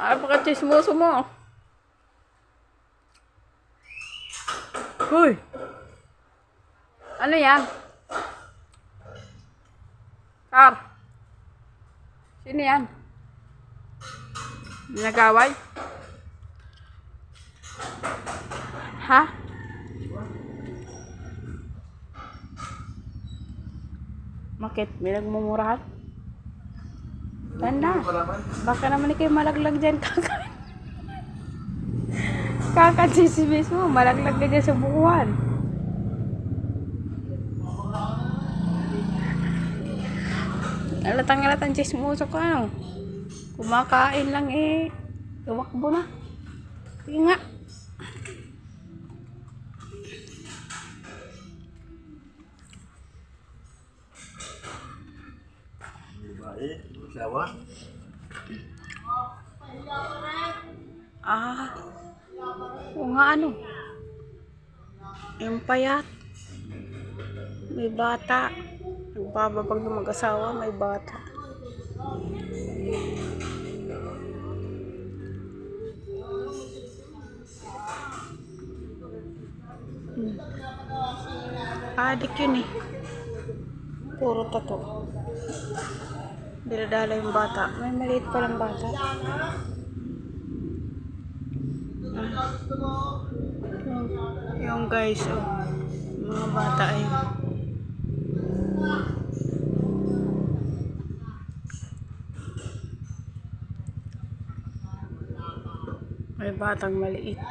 Ay, pagka-chismoso mo. Hoy! Ano yan? Kar? Sino yan? Nagaway? Ha? Bakit? May nagmumurahan? Tanda. Baka naman kayo malaglag dyan, kaka. Kakatsisibis mo, malaglag ka dyan sa bukuhan. Alatang chismoso ka, ano? Kumakain lang eh. Tumakbo na. Sige nga. Sawa? Ah. O nga ano. Yung payat. May bata. Nagbababag ng mag-asawa, may bata. Adik yun eh. Puro tato. Diladala yung bata. May maliit palang bata. Yung guys, oh. Mga bata ay. May batang maliit.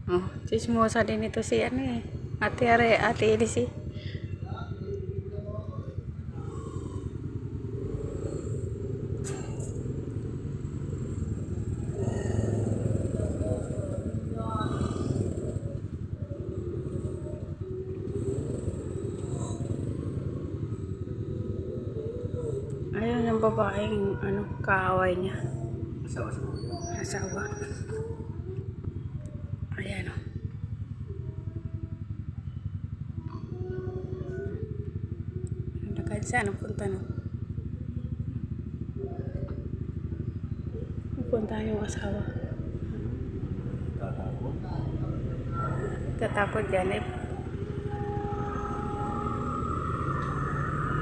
Oh, chismosa din ito si ano eh. Ate Elise. Ayun yung babaeng ano, kaaway niya. Asawa. Ayan o. Kahit saan ang punta no? Punta yung asawa. Tatakot yan eh.